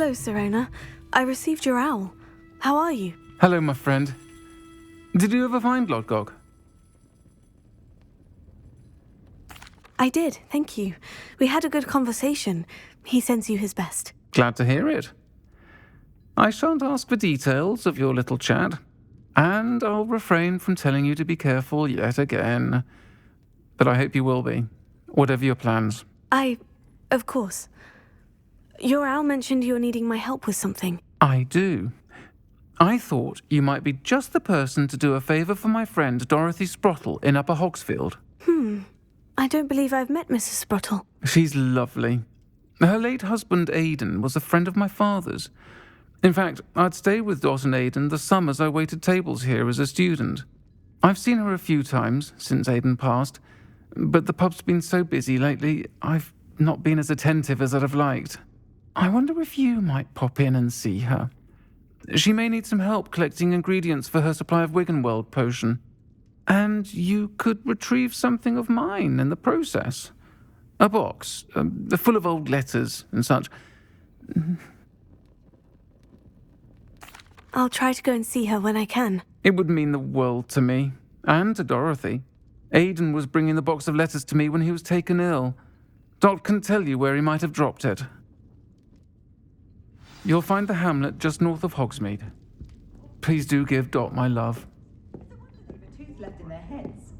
Hello, Sirona. I received your owl. How are you? Hello, my friend. Did you ever find Lodgok? I did, thank you. We had a good conversation. He sends you his best. Glad to hear it. I shan't ask for details of your little chat, and I'll refrain from telling you to be careful yet again. But I hope you will be, whatever your plans. Of course. Your owl mentioned you were needing my help with something. I do. I thought you might be just the person to do a favour for my friend Dorothy Sprottle in Upper Hogsfield. I don't believe I've met Mrs. Sprottle. She's lovely. Her late husband Aidan was a friend of my father's. In fact, I'd stay with Dot and Aidan the summers I waited tables here as a student. I've seen her a few times since Aidan passed, but the pub's been so busy lately, I've not been as attentive as I'd have liked. I wonder if you might pop in and see her. She may need some help collecting ingredients for her supply of Wiggenweld potion. And you could retrieve something of mine in the process. A box, full of old letters and such. I'll try to go and see her when I can. It would mean the world to me, and to Dorothy. Aidan was bringing the box of letters to me when he was taken ill. Dot can tell you where he might have dropped it. You'll find the hamlet just north of Hogsmeade. Please do give Dot my love. Left in their heads.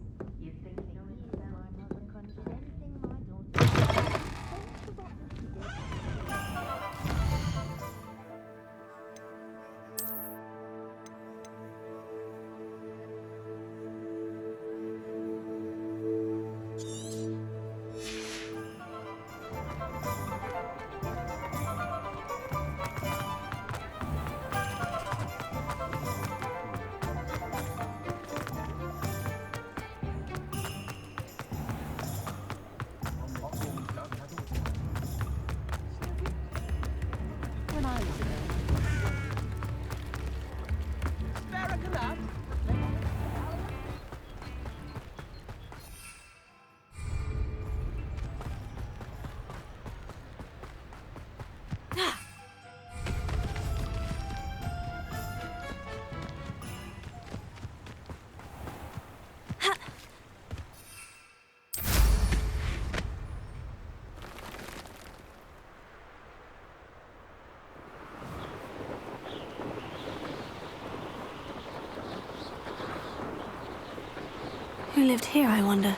Who lived here, I wonder?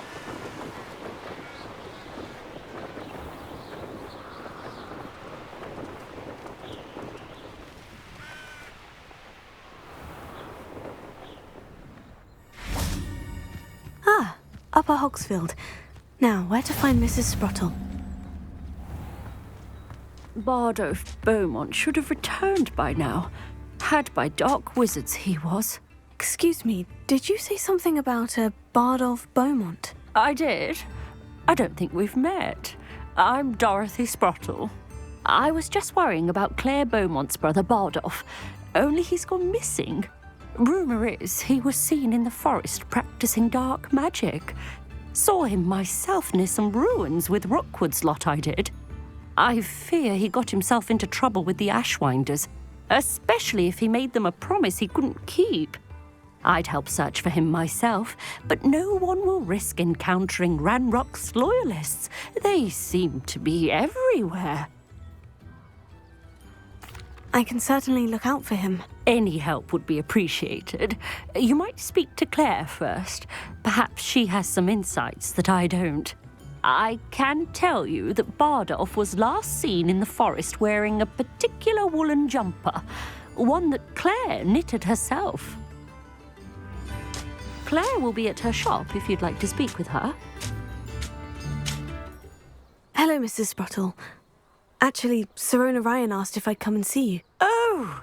Ah, Upper Hogsfield. Now, where to find Mrs. Sprottle? Bardolph Beaumont should have returned by now. Had by dark wizards he was. Excuse me, did you say something about a Bardolph Beaumont? I did. I don't think we've met. I'm Dorothy Sprottle. I was just worrying about Claire Beaumont's brother Bardolph, only he's gone missing. Rumour is he was seen in the forest practicing dark magic. Saw him myself near some ruins with Rookwood's lot I did. I fear he got himself into trouble with the Ashwinders, especially if he made them a promise he couldn't keep. I'd help search for him myself, but no one will risk encountering Ranrock's loyalists. They seem to be everywhere. I can certainly look out for him. Any help would be appreciated. You might speak to Claire first. Perhaps she has some insights that I don't. I can tell you that Bardolph was last seen in the forest wearing a particular woolen jumper, one that Claire knitted herself. Claire will be at her shop if you'd like to speak with her. Hello, Mrs. Sprottle. Actually, Sirona Ryan asked if I'd come and see you. Oh,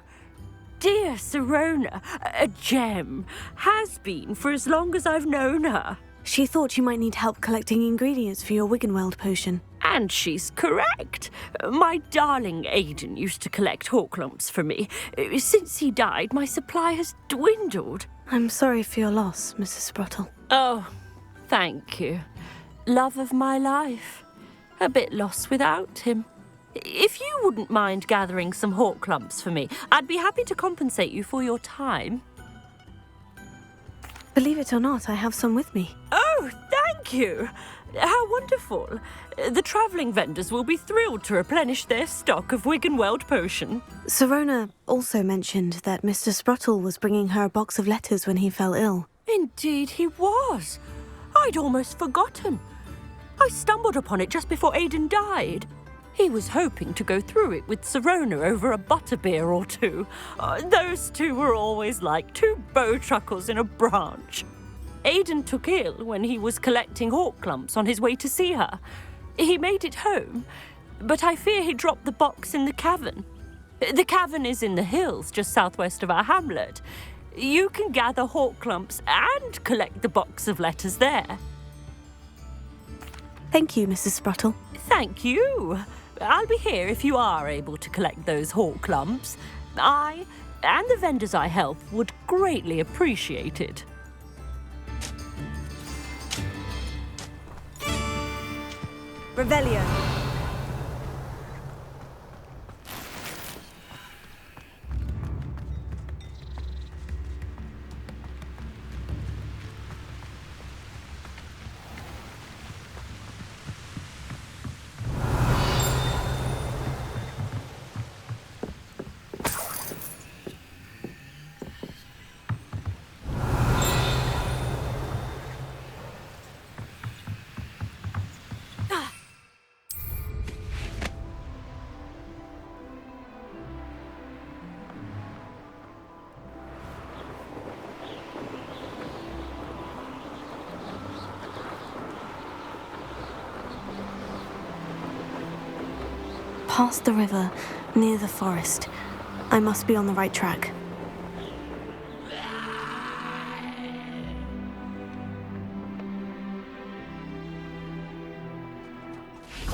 dear Sirona, a gem. Has been for as long as I've known her. She thought you might need help collecting ingredients for your Wiggenweld potion. And she's correct. My darling Aidan used to collect hawklumps for me. Since he died, my supply has dwindled. I'm sorry for your loss, Mrs. Sprottle. Oh, thank you. Love of my life. A bit lost without him. If you wouldn't mind gathering some hawk clumps for me, I'd be happy to compensate you for your time. Believe it or not, I have some with me. Oh, thank you! How wonderful. The travelling vendors will be thrilled to replenish their stock of Wiggenweld potion. Sirona also mentioned that Mr. Sprottle was bringing her a box of letters when he fell ill. Indeed he was. I'd almost forgotten. I stumbled upon it just before Aidan died. He was hoping to go through it with Sirona over a butterbeer or two. Those two were always like two bowtruckles in a branch. Aidan took ill when he was collecting hawk clumps on his way to see her. He made it home, but I fear he dropped the box in the cavern. The cavern is in the hills just southwest of our hamlet. You can gather hawk clumps and collect the box of letters there. Thank you, Mrs. Sprottle. Thank you. I'll be here if you are able to collect those hawk clumps. I and the vendors I help would greatly appreciate it. Revelio. Past the river, near the forest. I must be on the right track.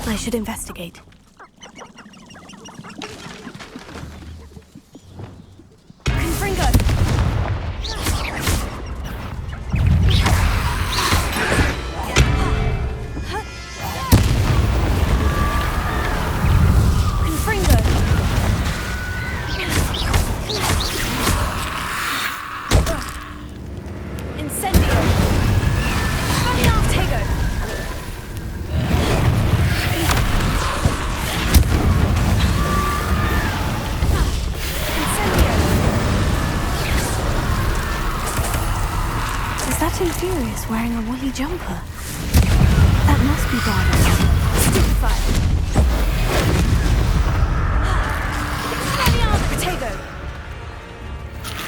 I should investigate. Confringo! Furious wearing a woolly jumper. That must be Bardolph. Stupefy. Protego.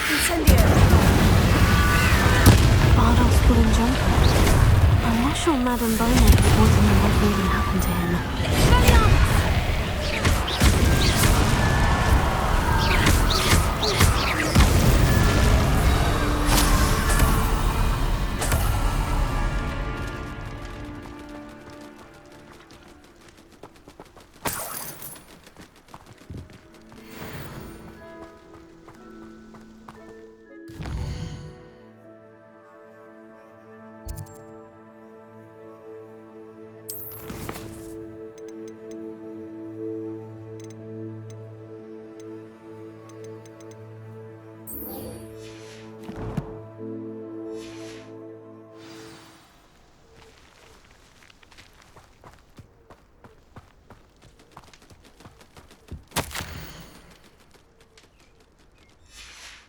Incendio. Bardolph's woolen jumper. I'm not sure Madame Beaumont would want to know what really happened to him.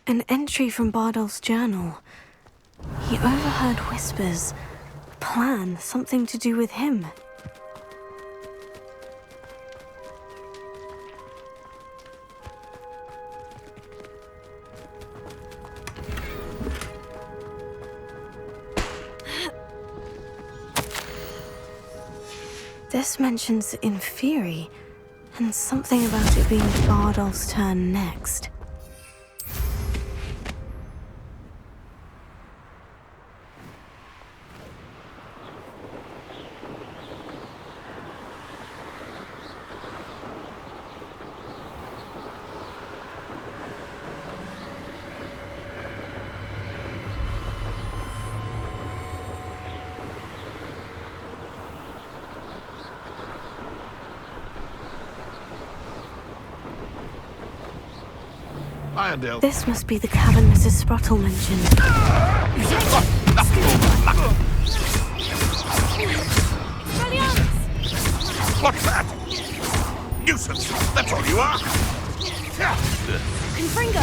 An entry from Bardolph's journal. He overheard whispers. Plan, something to do with him. This mentions Inferi, and something about it being Bardolph's turn next. Iondale. This must be the cabin Mrs. Sprottle mentioned. What's that? Nuisance. That's all you are. Confringo!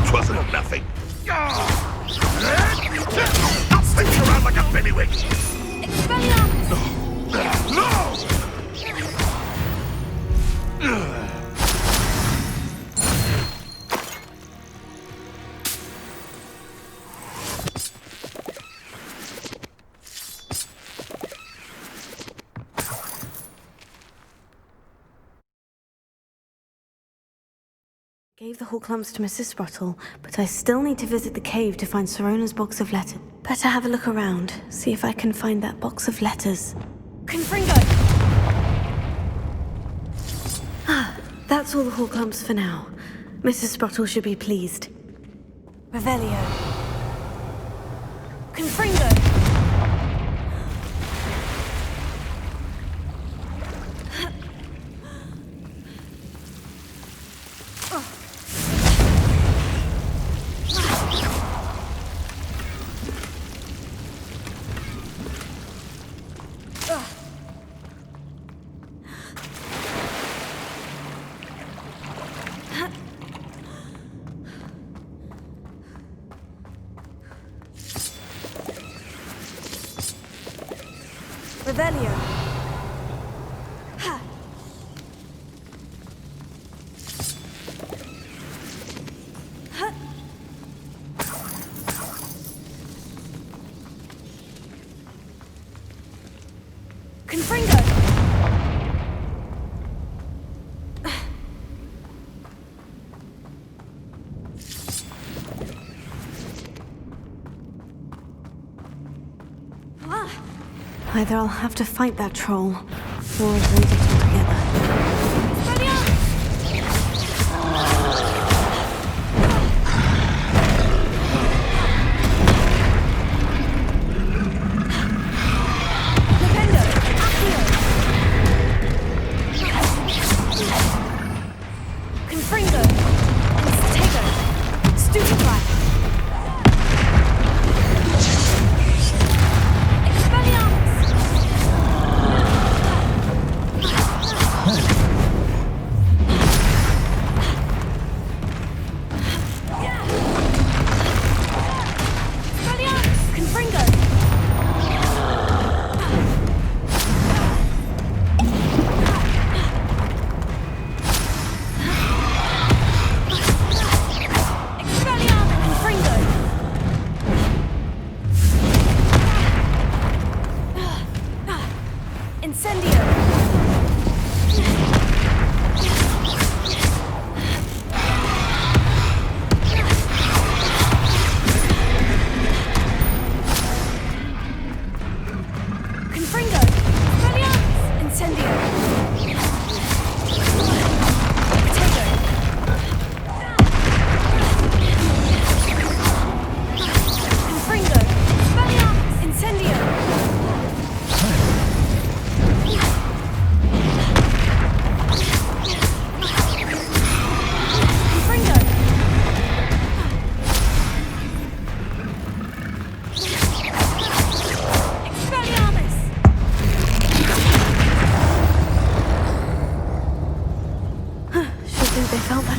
'Twasn't nothing. I'll spin you around like a bellywig. No! Gave the Hawk lumps to Mrs. Sprottle, but I still need to visit the cave to find Sorona's box of letters. Better have a look around, see if I can find that box of letters. Confringo! That's all the Hawk lumps for now. Mrs. Sprottle should be pleased. Revelio. Confringo! Revelio. Ha. Ha. Confringo. Either I'll have to fight that troll, or avoid it altogether. Confringo! Instego! Stupefy!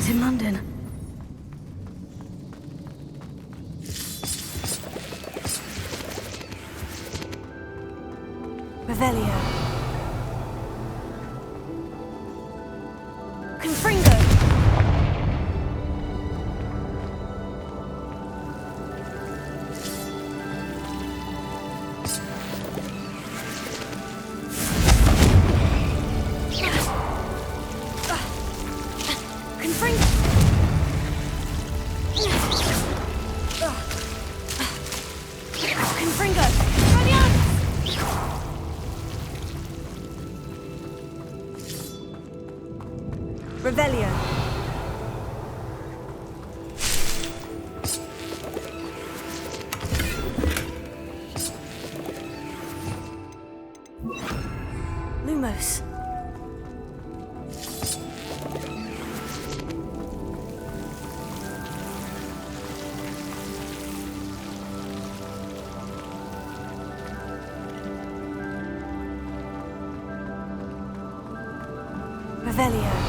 In London. Revelio. Confringo. Revelio. Lumos. Revelio.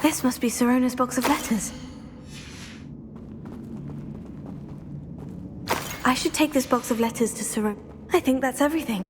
This must be Sirona's box of letters. I should take this box of letters to Sirona. I think that's everything.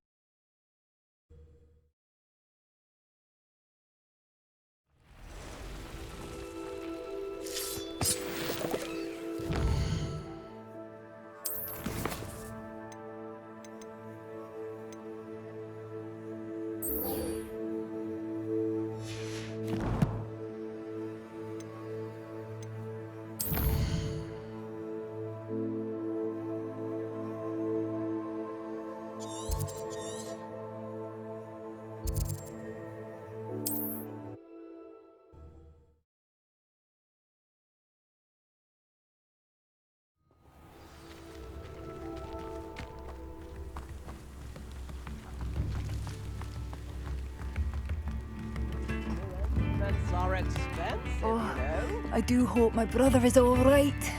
Are expensive, you know. I do hope my brother is all right.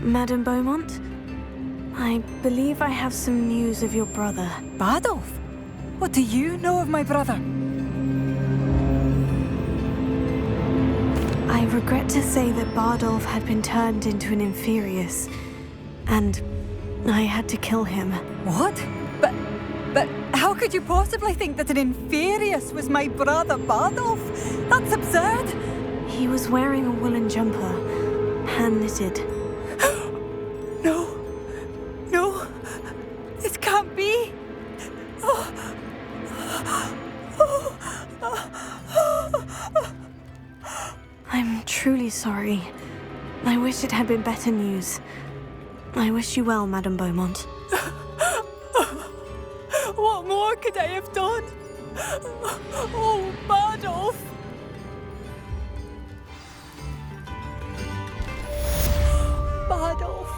Madame Beaumont, I believe I have some news of your brother. Bardolph? What do you know of my brother? I regret to say that Bardolph had been turned into an Inferius, and I had to kill him. What? But how could you possibly think that an Inferius was my brother Bardolph? That's absurd! He was wearing a woolen jumper, hand-knitted. No, this can't be. I'm truly sorry. I wish it had been better news. I wish you well, Madame Beaumont. What more could I have done? Oh, Bardolph! Bardolph!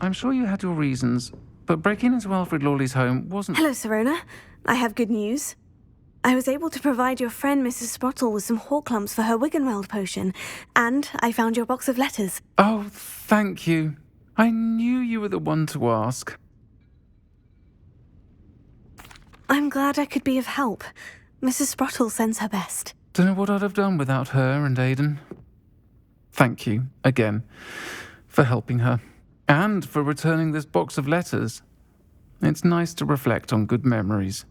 I'm sure you had your reasons, but breaking into Alfred Lawley's home wasn't... Hello, Sirona. I have good news. I was able to provide your friend Mrs. Sprottle with some Horklumps for her Wiggenweld potion, and I found your box of letters. Oh, thank you. I knew you were the one to ask. I'm glad I could be of help. Mrs. Sprottle sends her best. Don't know what I'd have done without her and Aidan. Thank you, again, for helping her. And for returning this box of letters. It's nice to reflect on good memories.